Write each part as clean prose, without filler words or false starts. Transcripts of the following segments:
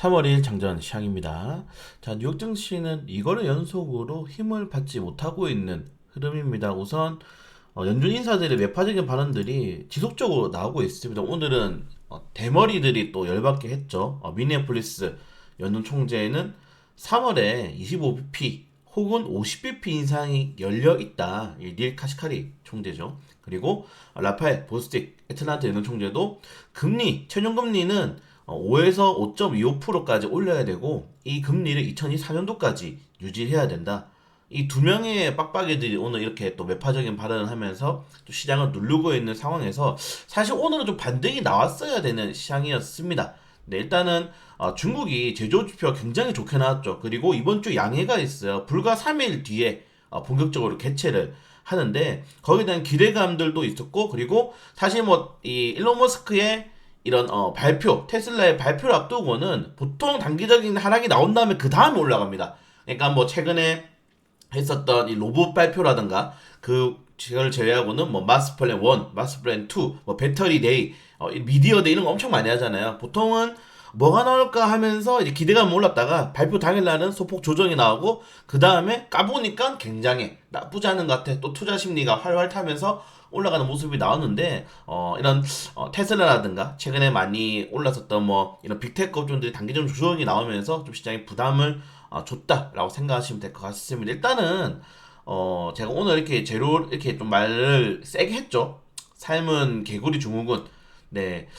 3월 1일 장전 시향입니다. 자, 뉴욕 증시는 이거를 연속으로 힘을 받지 못하고 있는 흐름입니다. 우선 연준 인사들의 매파적인 발언들이 지속적으로 나오고 있습니다. 오늘은 대머리들이 또 열받게 했죠. 미니애폴리스 연준 총재는 3월에 25bp 혹은 50bp 인상이 열려 있다. 닐 카시카리 총재죠. 그리고 라파엘 보스틱 애틀란타 연준 총재도 금리 최종금리는 5에서 5.25%까지 올려야 되고 이 금리를 2024년도까지 유지해야 된다. 이 두 명의 빡빡이들이 오늘 이렇게 또 매파적인 발언을 하면서 또 시장을 누르고 있는 상황에서 사실 오늘은 좀 반등이 나왔어야 되는 시장이었습니다. 네, 일단은 중국이 제조지표가 굉장히 좋게 나왔죠. 그리고 이번 주 양해가 있어요. 불과 3일 뒤에 본격적으로 개최를 하는데 거기에 대한 기대감들도 있었고, 그리고 사실 뭐 이 일론 머스크의 이런 발표, 테슬라의 발표를 앞두고는 보통 단기적인 하락이 나온 다음에 그 다음에 올라갑니다. 그러니까 뭐 최근에 했었던 이 로봇 발표라든가 그걸 제외하고는 뭐 마스 플랜 1, 마스 플랜 2, 뭐 배터리 데이, 미디어 데이 이런 거 엄청 많이 하잖아요. 보통은 뭐가 나올까 하면서 이제 기대감 올랐다가 발표 당일날은 소폭 조정이 나오고 그 다음에 까보니까 굉장히 나쁘지 않은 것 같아. 또 투자 심리가 활활 타면서 올라가는 모습이 나오는데 이런 테슬라라든가 최근에 많이 올랐었던 뭐 이런 빅테크 업종들이 단기적으로 조정이 나오면서 좀 시장에 부담을 줬다라고 생각하시면 될 것 같습니다. 일단은 제가 오늘 이렇게 재료 이렇게 좀 말을 세게 했죠. 삶은 개구리 증후군. 네,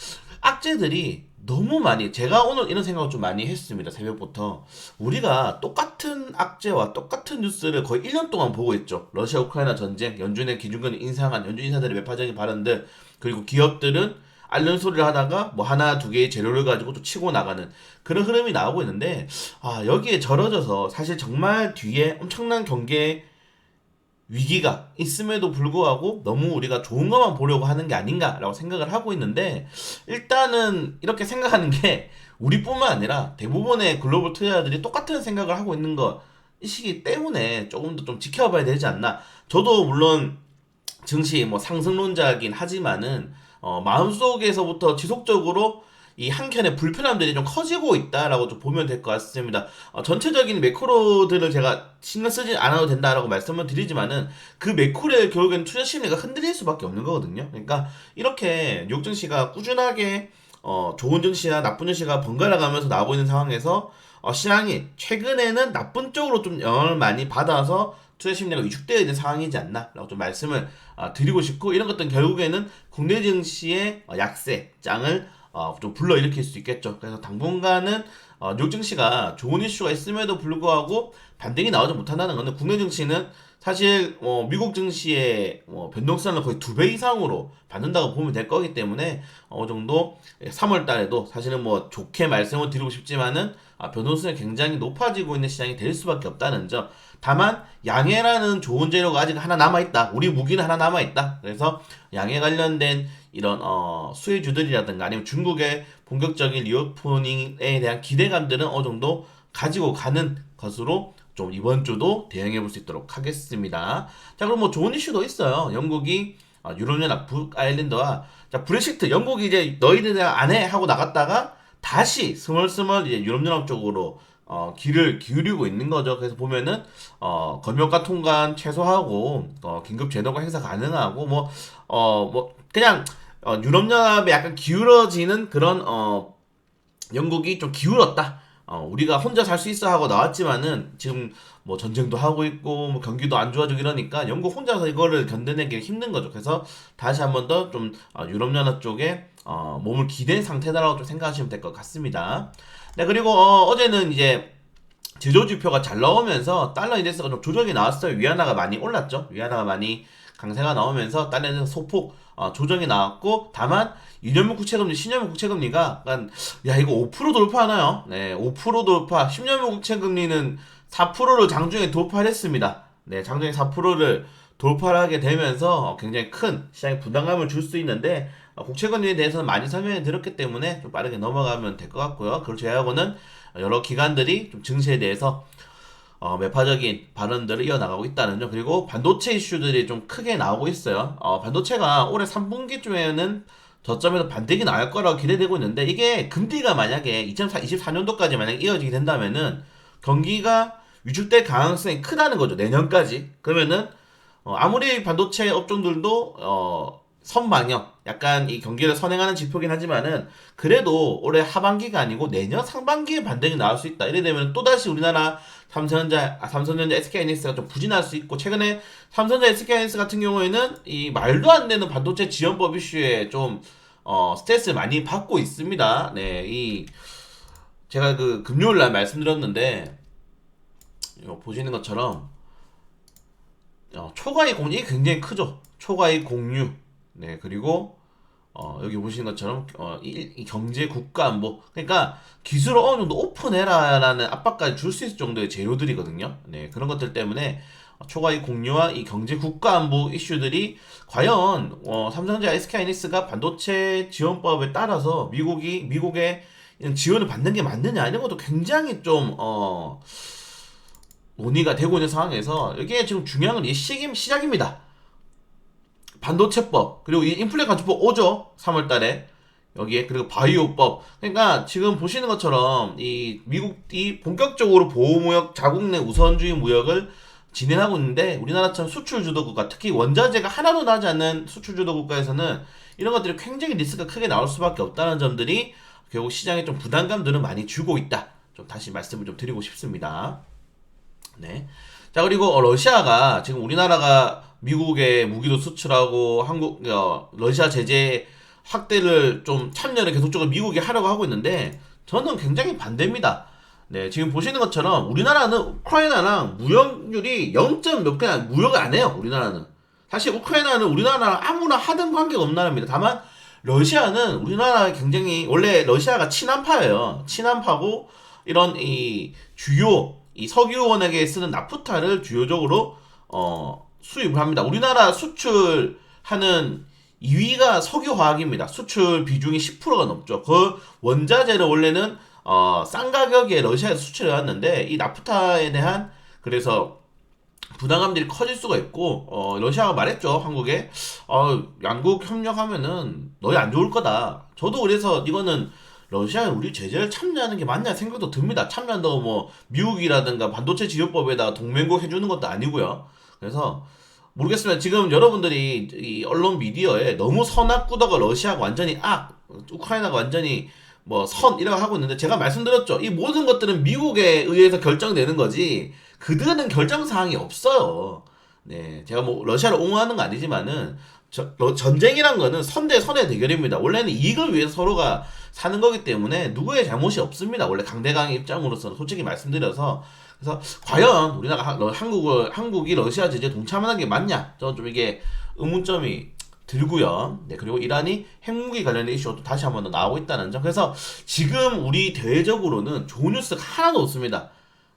악재들이 너무 많이, 제가 오늘 이런 생각을 좀 많이 했습니다. 새벽부터 우리가 똑같은 악재와 똑같은 뉴스를 거의 1년 동안 보고 있죠. 러시아 우크라이나 전쟁, 연준의 기준금리 인상한 연준 인사들의 매파적인 발언들, 그리고 기업들은 앓는 소리를 하다가 뭐 하나 두 개의 재료를 가지고 또 치고 나가는 그런 흐름이 나오고 있는데, 여기에 절어져서 사실 정말 뒤에 엄청난 경계 위기가 있음에도 불구하고 너무 우리가 좋은 것만 보려고 하는 게 아닌가라고 생각을 하고 있는데, 일단은 이렇게 생각하는 게 우리뿐만 아니라 대부분의 글로벌 투자자들이 똑같은 생각을 하고 있는 것이기 때문에 조금 더 좀 지켜봐야 되지 않나. 저도 물론 증시 뭐 상승론자긴 하지만은 마음속에서부터 지속적으로 이 한켠의 불편함들이 좀 커지고 있다라고 좀 보면 될 것 같습니다. 전체적인 매크로들을 제가 신경 쓰지 않아도 된다라고 말씀을 드리지만은 그 매크로의 결국엔 투자 심리가 흔들릴 수밖에 없는 거거든요. 그러니까 이렇게 뉴욕 증시가 꾸준하게 좋은 증시나 나쁜 증시가 번갈아 가면서 나오고 있는 상황에서 시장이 최근에는 나쁜 쪽으로 좀 영향을 많이 받아서 투자 심리가 위축되어 있는 상황이지 않나라고 좀 말씀을 드리고 싶고, 이런 것들은 결국에는 국내 증시의 약세장을 좀 불러일으킬 수 있겠죠. 그래서 당분간은 뉴욕 증시가 좋은 이슈가 있음에도 불구하고 반등이 나오지 못한다는 것은 국내 증시는 사실 미국 증시의 변동성을 거의 2배 이상으로 받는다고 보면 될 거기 때문에 어느 정도 3월 달에도 사실은 뭐 좋게 말씀을 드리고 싶지만은 변동성이 굉장히 높아지고 있는 시장이 될 수밖에 없다는 점. 다만 양해라는 좋은 재료가 아직 하나 남아있다. 우리 무기는 하나 남아있다. 그래서 양해 관련된 이런 수혜주들이라든가 아니면 중국의 본격적인 리오프닝에 대한 기대감들은 어느 정도 가지고 가는 것으로 좀 이번 주도 대응해 볼 수 있도록 하겠습니다. 자, 그럼 뭐 좋은 이슈도 있어요. 영국이 유럽연합 북아일랜드와 자 브렉시트, 영국이 이제 너희들 안 해 하고 나갔다가 다시 스멀스멀 이제 유럽연합 쪽으로 귀를 기울이고 있는 거죠. 그래서 보면은 검역과 통관 최소하고 긴급 제도가 행사 가능하고 뭐 그냥 유럽연합에 약간 기울어지는 그런 영국이 좀 기울었다. 우리가 혼자 살 수 있어 하고 나왔지만은 지금 뭐 전쟁도 하고 있고 뭐 경기도 안 좋아지고 이러니까 영국 혼자서 이거를 견뎌내기 힘든 거죠. 그래서 다시 한번 더 좀 유럽연합 쪽에 몸을 기댄 상태다라고 좀 생각하시면 될 것 같습니다. 네, 그리고 어제는 이제 제조지표가 잘 나오면서 달러 인덱스가 좀 조정이 나왔어요. 위안화가 많이 올랐죠. 위안화가 많이 강세가 나오면서 달러 인덱스 소폭 조정이 나왔고, 다만 2년물 국채금리, 10년물 국채금리가 약간 야 이거 5% 돌파하나요? 네, 5% 돌파. 10년물 국채금리는 4%를 장중에 돌파를 했습니다. 네, 장중에 4%를 돌파를 하게 되면서 굉장히 큰 시장에 부담감을 줄 수 있는데, 국채금리에 대해서는 많이 설명해 드렸기 때문에 좀 빠르게 넘어가면 될 것 같고요. 그걸 제외하고는 여러 기관들이 좀 증시에 대해서 매파적인 발언들을 이어나가고 있다는 점, 그리고 반도체 이슈들이 좀 크게 나오고 있어요. 반도체가 올해 3분기쯤에는 저점에서 반등이 나올 거라고 기대되고 있는데 이게 금리가 만약에 2024년도까지 만약에 이어지게 된다면은 경기가 위축될 가능성이 크다는 거죠. 내년까지. 그러면은 아무리 반도체 업종들도 선방역 약간 이 경기를 선행하는 지표긴 하지만은 그래도 올해 하반기가 아니고 내년 상반기에 반등이 나올 수 있다. 이래 되면 또다시 우리나라 삼성전자, SK하이닉스가 좀 부진할 수 있고 최근에 삼성전자, SK하이닉스 같은 경우에는 이 말도 안 되는 반도체 지원법 이슈에 좀 스트레스를 많이 받고 있습니다. 네, 이 제가 그 금요일 날 말씀드렸는데 이거 보시는 것처럼 초과이익 공유 굉장히 크죠. 초과이익 공유. 네, 그리고 여기 보시는 것처럼 이 경제 국가 안보 그러니까 기술을 어느 정도 오픈해라라는 압박까지 줄 수 있을 정도의 재료들이거든요. 네, 그런 것들 때문에 초과이익 공유와 이 경제 국가 안보 이슈들이 과연 삼성전자, SK하이닉스가 반도체 지원법에 따라서 미국의 이런 지원을 받는 게 맞느냐 이런 것도 굉장히 좀 논의가 되고 있는 상황에서 이게 지금 중요한 건 이 시작입니다. 반도체법 그리고 이 인플레 감축법 오죠. 3월 달에 여기에 그리고 바이오법 그러니까 지금 보시는 것처럼 이 미국이 본격적으로 보호무역 자국 내 우선주의 무역을 진행하고 있는데 우리나라처럼 수출 주도 국가 특히 원자재가 하나도 나지 않는 수출 주도 국가에서는 이런 것들이 굉장히 리스크가 크게 나올 수밖에 없다는 점들이 결국 시장에 좀 부담감들은 많이 주고 있다. 좀 다시 말씀을 좀 드리고 싶습니다. 네. 자, 그리고 러시아가 지금 우리나라가 미국에 무기도 수출하고 러시아 제재 확대를 좀 참여를 계속적으로 미국이 하려고 하고 있는데 저는 굉장히 반대입니다. 네, 지금 보시는 것처럼 우리나라는 우크라이나랑 무역률이 0. 몇 개나 무역을 안 해요. 우리나라는. 사실 우크라이나는 우리나라랑 아무나 하든 관계가 없는 나라입니다. 다만 러시아는 우리나라가 굉장히 원래 러시아가 친한파예요. 친한파고 이런 이 주요 이 석유원에게 쓰는 나프타를 주요적으로 수입을 합니다. 우리나라 수출하는 2위가 석유화학입니다. 수출 비중이 10%가 넘죠. 그 원자재를 원래는 싼 가격에 러시아에서 수출해 왔는데 이 나프타에 대한 그래서 부담감들이 커질 수가 있고 러시아가 말했죠. 한국에 양국 협력하면은 너희 안 좋을 거다. 저도 그래서 이거는 러시아에 우리 제재를 참여하는 게 맞냐 생각도 듭니다. 참여한다고 뭐 미국이라든가 반도체 지원법에다가 동맹국 해주는 것도 아니고요. 그래서 모르겠습니다. 지금 여러분들이 이 언론 미디어에 너무 선악구도가 러시아가 완전히 우크라이나가 완전히 뭐 이라고 하고 있는데 제가 말씀드렸죠. 이 모든 것들은 미국에 의해서 결정되는 거지 그들은 결정 사항이 없어요. 네, 제가 뭐 러시아를 옹호하는 거 아니지만은 전쟁이란 거는 선 대 선의 대결입니다. 원래는 이익을 위해서 서로가 사는 거기 때문에 누구의 잘못이 없습니다. 원래 강대강의 입장으로서는 솔직히 말씀드려서 그래서 과연 우리나라 한국이 러시아 제재에 동참하는 게 맞냐? 저는 좀 이게 의문점이 들고요. 네, 그리고 이란이 핵무기 관련된 이슈가 또 다시 한 번 더 나오고 있다는 점. 그래서 지금 우리 대외적으로는 좋은 뉴스가 하나도 없습니다.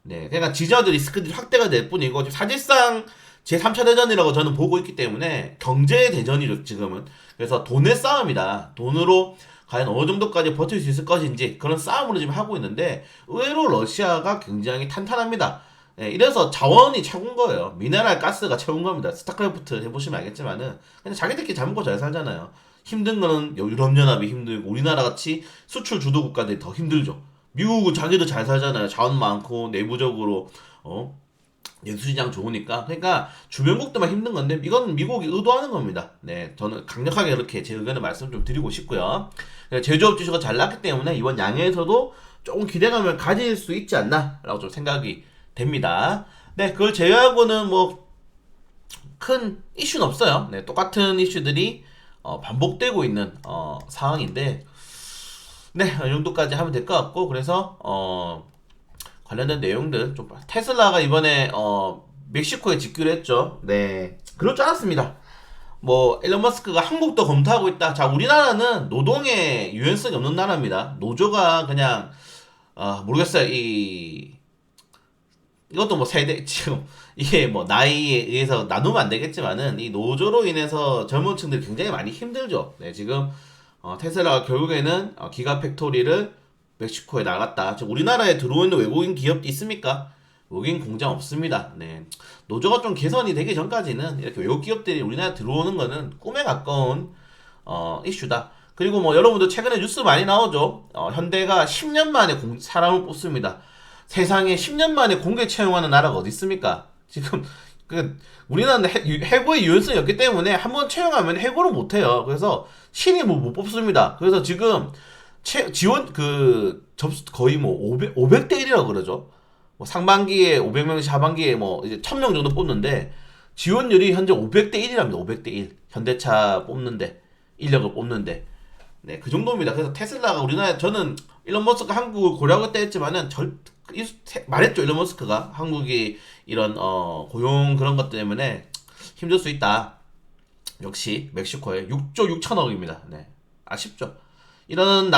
네, 그러니까 지정학적 리스크들이 확대가 될 뿐이고 사실상 제3차 대전이라고 저는 보고 있기 때문에 경제 대전이죠 지금은. 그래서 돈의 싸움이다. 돈으로 과연 어느 정도까지 버틸 수 있을 것인지 그런 싸움으로 지금 하고 있는데 의외로 러시아가 굉장히 탄탄합니다. 네, 이래서 자원이 최고인 거예요. 미네랄 가스가 최고인 겁니다. 스타크래프트 해보시면 알겠지만은 그냥 자기들끼리 잘 먹고 잘 살잖아요. 힘든 거는 유럽연합이 힘들고 우리나라 같이 수출 주도 국가들이 더 힘들죠. 미국은 자기도 잘 살잖아요. 자원 많고 내부적으로 내수시장 좋으니까. 그러니까 주변국들만 힘든 건데 이건 미국이 의도하는 겁니다. 네, 저는 강력하게 이렇게 제 의견을 말씀 좀 드리고 싶고요. 제조업 지수가 잘 났기 때문에 이번 양해에서도 조금 기대감을 가질 수 있지 않나라고 좀 생각이 됩니다. 네, 그걸 제외하고는 뭐 큰 이슈는 없어요. 네, 똑같은 이슈들이 반복되고 있는 상황인데 네, 이 정도까지 하면 될 것 같고 그래서 관련된 내용들 좀 테슬라가 이번에 멕시코에 짓기로 했죠. 네, 그럴 줄 알았습니다. 뭐 일론 머스크가 한국도 검토하고 있다. 자, 우리나라는 노동에 유연성이 없는 나라입니다. 노조가 그냥 모르겠어요. 이것도 뭐 세대 지금 이게 뭐 나이에 의해서 나누면 안 되겠지만은 이 노조로 인해서 젊은 층들이 굉장히 많이 힘들죠. 네, 지금 테슬라가 결국에는 기가 팩토리를 멕시코에 나갔다. 지금 우리나라에 들어오는 외국인 기업도 있습니까? 외국인 공장 없습니다. 네. 노조가 좀 개선이 되기 전까지는 이렇게 외국 기업들이 우리나라에 들어오는 거는 꿈에 가까운 이슈다. 그리고 뭐 여러분들 최근에 뉴스 많이 나오죠. 현대가 10년 만에 사람을 뽑습니다. 세상에 10년 만에 공개 채용하는 나라가 어디 있습니까? 지금 우리나라는 해고의 유연성이 없기 때문에 한번 채용하면 해고를 못해요. 그래서 신이 뭐 못 뽑습니다. 그래서 지금 지원 접수 거의 뭐 500대 1이라고 그러죠. 뭐 상반기에 500명씩 하반기에 뭐 이제 1000명 정도 뽑는데 지원율이 현재 500대 1이랍니다. 500대 1. 현대차 뽑는데 인력을 뽑는데 네, 그 정도입니다. 그래서 테슬라가 우리나라 저는 일론 머스크가 한국을 고려하고 때 했지만은 말했죠. 일론 머스크가 한국이 이런 고용 그런 것 때문에 힘들 수 있다. 역시 멕시코에 6조 6천억입니다. 네. 아쉽죠. 이런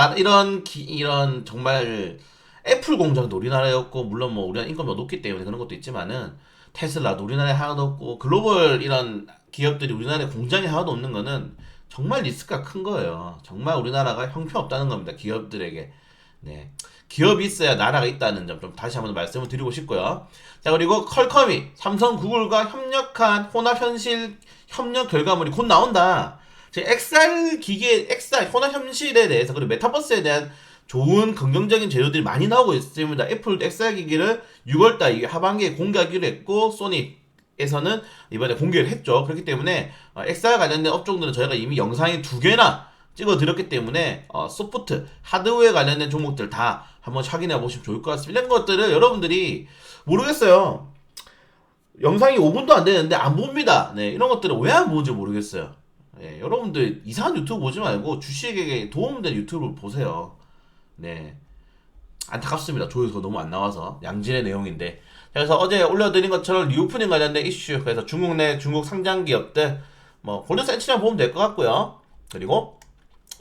정말 애플 공장도 우리나라였고 물론 뭐 우리나라 인건비가 높기 때문에 그런 것도 있지만은 테슬라도 우리나라에 하나도 없고 글로벌 이런 기업들이 우리나라에 공장이 하나도 없는 거는 정말 리스크가 큰 거예요. 정말 우리나라가 형편없다는 겁니다. 기업들에게. 네. 기업이 있어야 나라가 있다는 점 좀 다시 한번 말씀을 드리고 싶고요. 자, 그리고 퀄컴이 삼성, 구글과 협력한 혼합현실 협력 결과물이 곧 나온다. XR 기계, XR 혼합현실에 대해서 그리고 메타버스에 대한 좋은 긍정적인 재료들이 많이 나오고 있습니다. 애플도 XR 기기를 6월달 하반기에 공개하기로 했고 소니에서는 이번에 공개를 했죠. 그렇기 때문에 XR 관련된 업종들은 저희가 이미 영상이 2개나 찍어드렸기 때문에 소프트, 하드웨어 관련된 종목들 다 한번 확인해 보시면 좋을 것 같습니다. 이런 것들을 여러분들이 모르겠어요. 영상이 5분도 안 되는데 안 봅니다. 네, 이런 것들을 왜 안 보는지 모르겠어요. 네, 여러분들 이상한 유튜브 보지 말고 주식에게 도움되는 유튜브를 보세요. 네, 안타깝습니다. 조회수가 너무 안 나와서 양질의 내용인데. 그래서 어제 올려드린 것처럼 리오프닝 관련된 이슈, 그래서 중국 내 중국 상장 기업들 뭐 골든 센치랑 보면 될 것 같고요. 그리고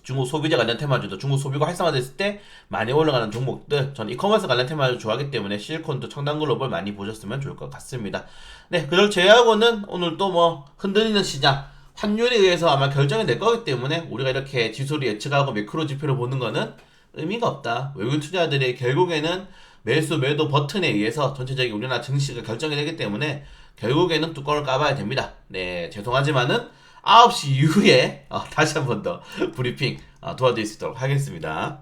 중국 소비자 관련 테마주도 중국 소비가 활성화됐을 때 많이 올라가는 종목들, 저는 이커머스 관련 테마주 좋아하기 때문에 실콘도 청담글로벌 많이 보셨으면 좋을 것 같습니다. 네, 그걸 제외하고는 오늘 또 뭐 흔들리는 시장, 환율에 의해서 아마 결정이 될 거기 때문에 우리가 이렇게 지수를 예측하고 매크로 지표를 보는 거는 의미가 없다. 외국인 투자들이 결국에는 매수 매도 버튼에 의해서 전체적인 우리나라 증시가 결정이 되기 때문에 결국에는 뚜껑을 까봐야 됩니다. 네, 죄송하지만은 9시 이후에 다시 한 번 더 브리핑 도와드릴 수 있도록 하겠습니다.